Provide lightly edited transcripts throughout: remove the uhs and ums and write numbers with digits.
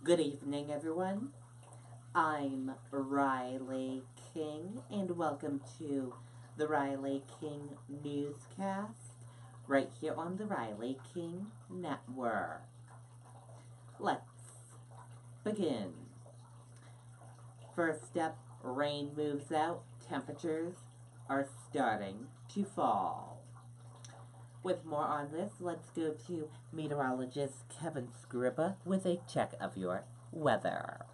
Good evening, everyone. I'm Riley King, and welcome to the Riley King Newscast right here on the Riley King Network. Let's begin. First up, rain moves out, temperatures are starting to fall. With more on this, let's go to meteorologist Kevin Scribba with a check of your weather.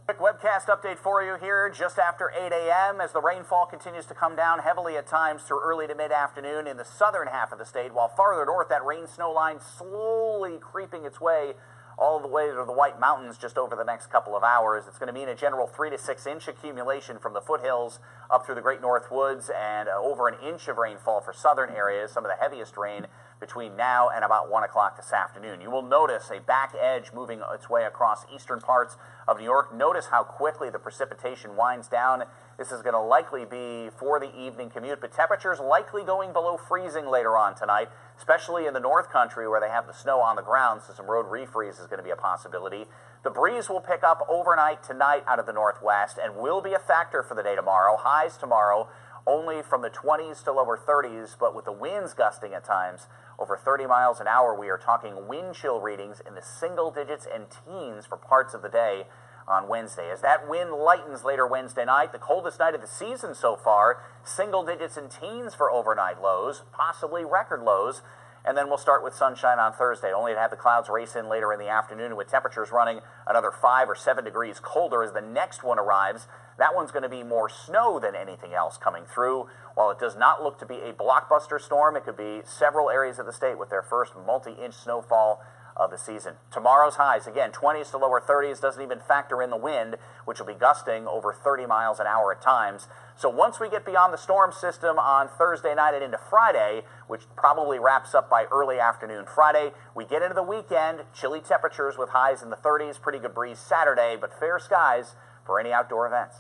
Quick webcast update for you here just after 8 a.m. as the rainfall continues to come down heavily at times through early to mid-afternoon in the southern half of the state, while farther north that rain-snow line slowly creeping its way all the way to the White Mountains just over the next couple of hours. It's going to mean a general 3 to 6 inch accumulation from the foothills up through the Great North Woods and over an inch of rainfall for southern areas, some of the heaviest rain between now and about 1 o'clock this afternoon. You will notice a back edge moving its way across eastern parts of New York. Notice how quickly the precipitation winds down. This is going to likely be for the evening commute, but temperatures likely going below freezing later on tonight, especially in the North Country where they have the snow on the ground, so some road refreeze is going to be a possibility. The breeze will pick up overnight tonight out of the northwest and will be a factor for the day tomorrow. Highs tomorrow only from the 20s to lower 30s, but with the winds gusting at times over 30 miles an hour, we are talking wind chill readings in the single digits and teens for parts of the day on Wednesday. As that wind lightens later Wednesday night, the coldest night of the season so far, single digits and teens for overnight lows, possibly record lows. And then we'll start with sunshine on Thursday, only to have the clouds race in later in the afternoon with temperatures running another 5 or 7 degrees colder as the next one arrives. That one's going to be more snow than anything else coming through. While it does not look to be a blockbuster storm, it could be several areas of the state with their first multi-inch snowfall of the season. Tomorrow's highs, again, 20s to lower 30s, doesn't even factor in the wind, which will be gusting over 30 miles an hour at times. So once we get beyond the storm system on Thursday night and into Friday, which probably wraps up by early afternoon Friday, we get into the weekend, chilly temperatures with highs in the 30s, pretty good breeze Saturday, but fair skies for any outdoor events.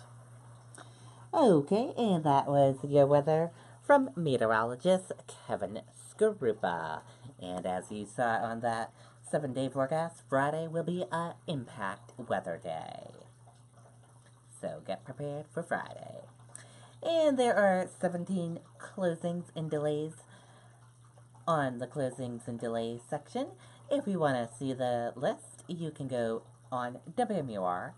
Okay, and that was your weather from meteorologist Kevin Skarupa. And as you saw on that 7-day forecast, Friday will be a impact weather day. So get prepared for Friday. And there are 17 closings and delays on the closings and delays section. If you want to see the list, you can go on WMUR.com.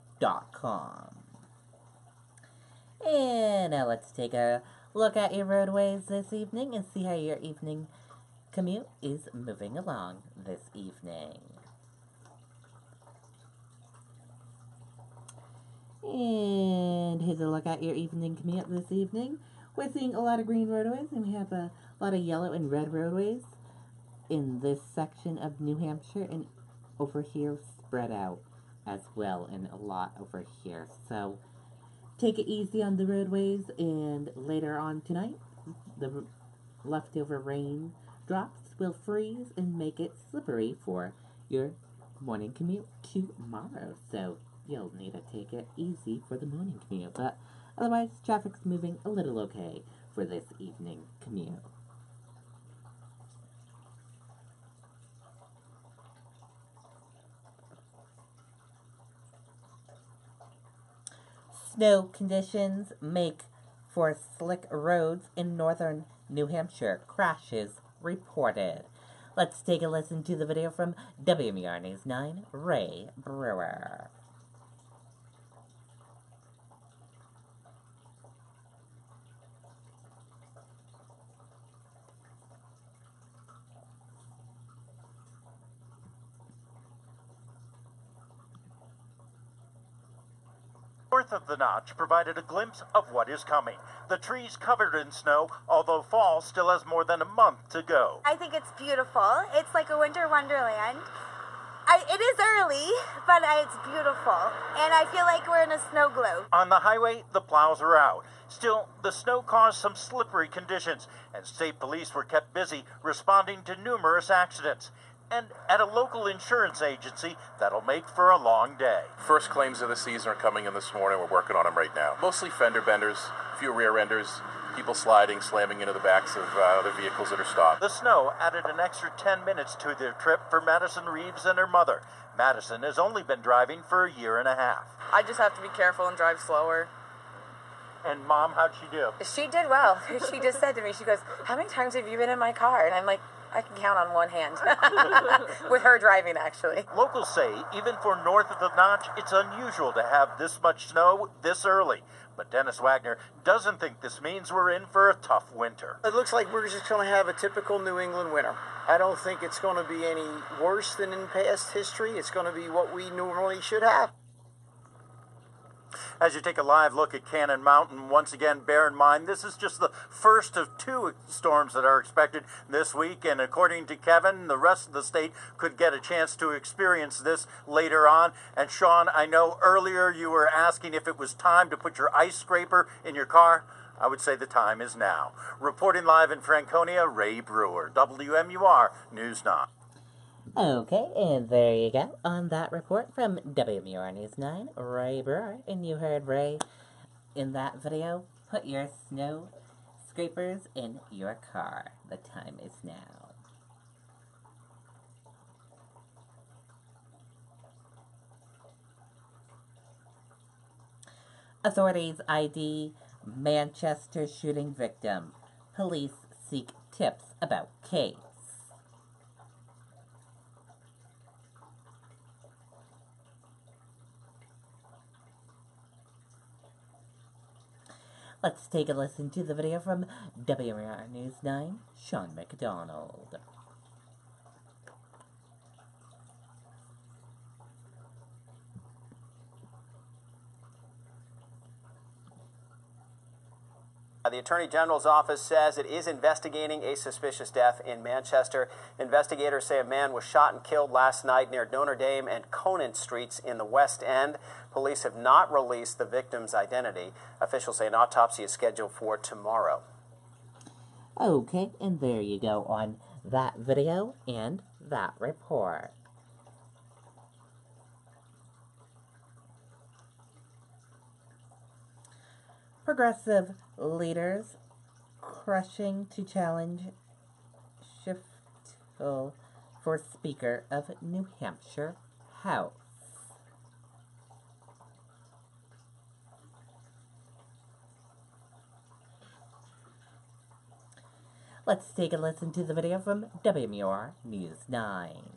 And now let's take a look at your roadways this evening and see how your evening commute is moving along this evening. And here's a look at your evening commute this evening. We're seeing a lot of green roadways, and we have a lot of yellow and red roadways in this section of New Hampshire, and over here spread out as well, and a lot over here. So take it easy on the roadways, and later on tonight, the leftover rain drops will freeze and make it slippery for your morning commute tomorrow. So you'll need to take it easy for the morning commute. But otherwise, traffic's moving a little okay for this evening commute. Snow conditions make for slick roads in northern New Hampshire. Crashes reported. Let's take a listen to the video from WMUR News 9, Ray Brewer. North of the notch provided a glimpse of what is coming. The trees covered in snow, although fall still has more than a month to go. I think it's beautiful. It's like a winter wonderland. It is early, but it's beautiful. And I feel like we're in a snow globe. On the highway, the plows are out. Still, the snow caused some slippery conditions, and state police were kept busy responding to numerous accidents. and at a local insurance agency that'll make for a long day. First claims of the season are coming in this morning. We're working on them right now. Mostly fender benders, a few rear enders, people sliding, slamming into the backs of other vehicles that are stopped. The snow added an extra 10 minutes to their trip for Madison Reeves and her mother. Madison has only been driving for a year and a half. I just have to be careful and drive slower. And Mom, how'd she do? She did well. She just said to me, she goes, "How many times have you been in my car?" And I'm like, I can count on one hand. With her driving, actually. Locals say even for north of the Notch, it's unusual to have this much snow this early. But Dennis Wagner doesn't think this means we're in for a tough winter. It looks like we're just going to have a typical New England winter. I don't think it's going to be any worse than in past history. It's going to be what we normally should have. As you take a live look at Cannon Mountain, once again, bear in mind, this is just the first of 2 storms that are expected this week. And according to Kevin, the rest of the state could get a chance to experience this later on. And Sean, I know earlier you were asking if it was time to put your ice scraper in your car. I would say the time is now. Reporting live in Franconia, Ray Brewer, WMUR News 9. Okay, and there you go on that report from WMUR News 9, Ray Brewer. And you heard Ray in that video. Put your snow scrapers in your car. The time is now. Authorities ID Manchester shooting victim. Police seek tips about case. Let's take a listen to the video from WMUR News 9, Sean McDonald. The Attorney General's office says it is investigating a suspicious death in Manchester. Investigators say a man was shot and killed last night near Notre Dame and Conant Streets in the West End. Police have not released the victim's identity. Officials say an autopsy is scheduled for tomorrow. Okay, and there you go on that video and that report. Progressive leaders crushing to challenge Schiffel for Speaker of New Hampshire House. Let's take a listen to the video from WMUR News 9.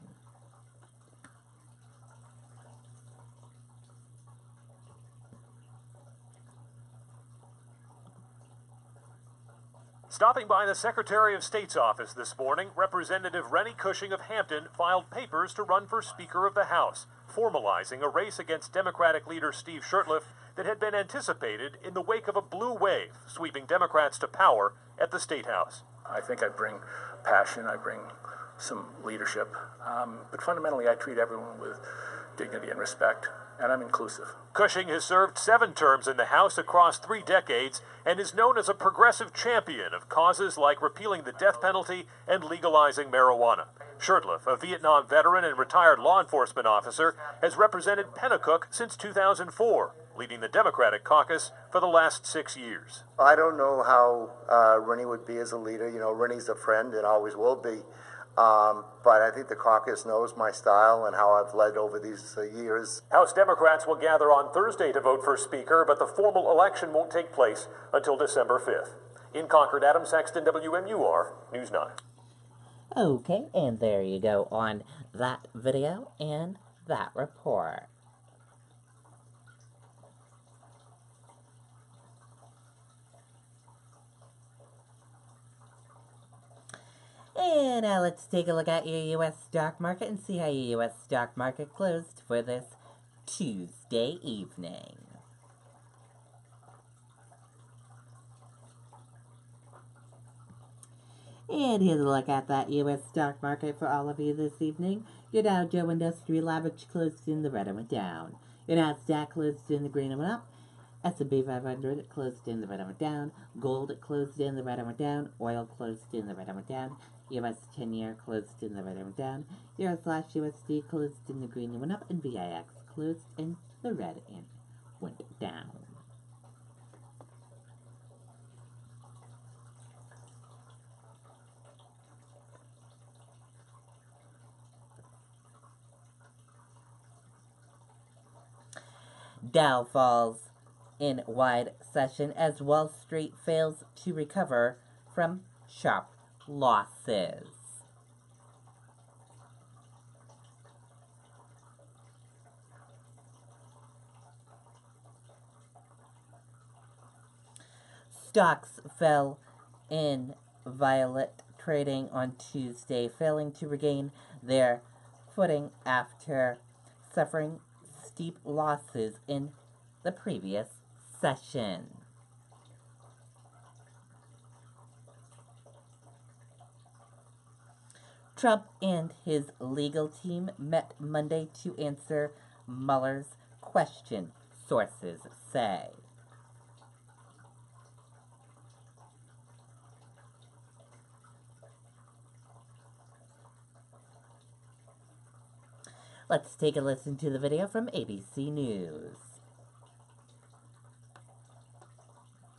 Stopping by the Secretary of State's office this morning, Representative Rennie Cushing of Hampton filed papers to run for Speaker of the House, formalizing a race against Democratic leader Steve Shurtleff that had been anticipated in the wake of a blue wave sweeping Democrats to power at the State House. I think I bring passion, I bring some leadership, but fundamentally I treat everyone with dignity and respect, and I'm inclusive. Cushing has served 7 terms in the House across 3 decades and is known as a progressive champion of causes like repealing the death penalty and legalizing marijuana. Shurtleff, a Vietnam veteran and retired law enforcement officer, has represented Pennacook since 2004, leading the Democratic caucus for the last 6 years. I don't know how Rennie would be as a leader. You know, Rennie's a friend and always will be. But I think the caucus knows my style and how I've led over these years. House Democrats will gather on Thursday to vote for Speaker, but the formal election won't take place until December 5th. In Concord, Adam Sexton, WMUR News 9. Okay, and there you go on that video and that report. And now let's take a look at your U.S. stock market and see how your U.S. stock market closed for this Tuesday evening. And here's a look at that U.S. stock market for all of you this evening. Your Dow Jones Industrial Average closed in the red and went down. Your Nasdaq closed in the green and went up. S&P 500 closed in, the red and went down. Gold closed in, the red and went down. Oil closed in, the red and went down. US 10-year closed in, the red and went down. Euro/USD closed in the green and went up. And VIX closed in the red and went down. Dow falls in wide session as Wall Street fails to recover from sharp losses. Stocks fell in violet trading on Tuesday, failing to regain their footing after suffering steep losses in the previous session. Trump and his legal team met Monday to answer Mueller's question, sources say. Let's take a listen to the video from ABC News.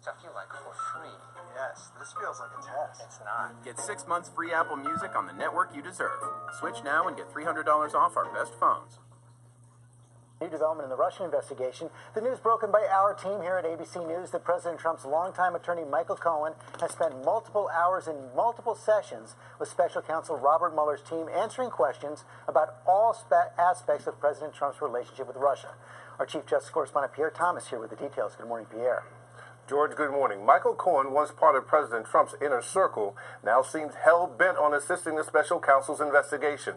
I feel like for free. Yes, this feels like a test. It's not. Get 6 months free Apple Music on the network you deserve. Switch now and get $300 off our best phones. New development in the Russian investigation. The news broken by our team here at ABC News that President Trump's longtime attorney Michael Cohen has spent multiple hours in multiple sessions with special counsel Robert Mueller's team answering questions about all aspects of President Trump's relationship with Russia. Our Chief Justice Correspondent Pierre Thomas here with the details. Good morning, Pierre. George, good morning. Michael Cohen, once part of President Trump's inner circle, now seems hell-bent on assisting the special counsel's investigation,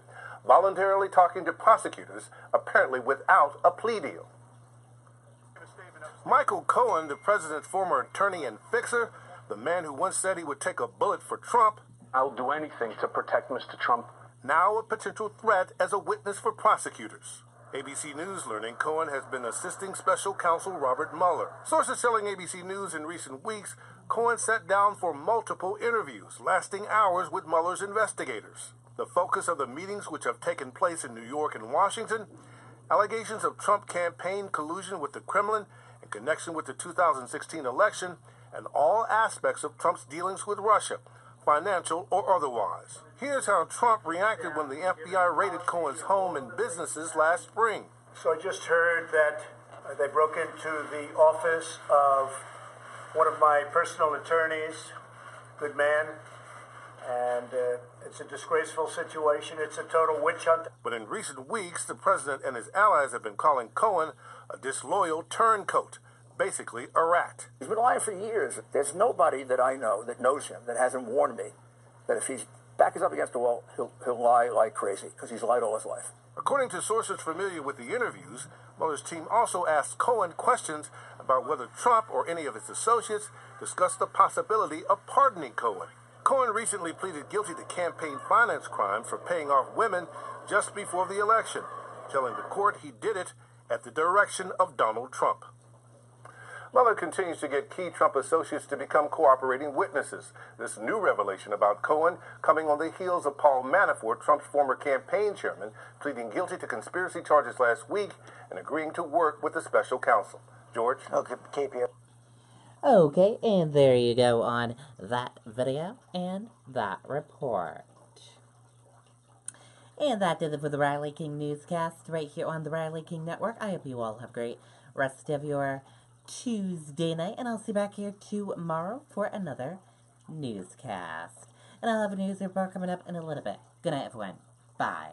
voluntarily talking to prosecutors, apparently without a plea deal. Michael Cohen, the president's former attorney and fixer, the man who once said he would take a bullet for Trump, I'll do anything to protect Mr. Trump. now a potential threat as a witness for prosecutors. ABC News learning Cohen has been assisting special counsel Robert Mueller. Sources telling ABC News in recent weeks, Cohen sat down for multiple interviews, lasting hours with Mueller's investigators. The focus of the meetings, which have taken place in New York and Washington, allegations of Trump campaign collusion with the Kremlin in connection with the 2016 election, and all aspects of Trump's dealings with Russia, financial or otherwise. Here's how Trump reacted when the FBI raided Cohen's home and businesses last spring. So I just heard that they broke into the office of one of my personal attorneys, good man, and it's a disgraceful situation. It's a total witch hunt. But in recent weeks, the president and his allies have been calling Cohen a disloyal turncoat, basically a rat. He's been lying for years. There's nobody that I know that knows him that hasn't warned me that if his back is up against the wall, he'll lie like crazy, because he's lied all his life. According to sources familiar with the interviews, Mueller's team also asked Cohen questions about whether Trump or any of his associates discussed the possibility of pardoning Cohen. Cohen recently pleaded guilty to campaign finance crimes for paying off women just before the election, telling the court he did it at the direction of Donald Trump. Mueller continues to get key Trump associates to become cooperating witnesses. This new revelation about Cohen coming on the heels of Paul Manafort, Trump's former campaign chairman, pleading guilty to conspiracy charges last week and agreeing to work with the special counsel. George? Okay, KP. Okay, and there you go on that video and that report. And that did it for the Riley King Newscast right here on the Riley King Network. I hope you all have a great rest of your Tuesday night, and I'll see you back here tomorrow for another newscast. And I'll have a news report coming up in a little bit. Good night, everyone. Bye.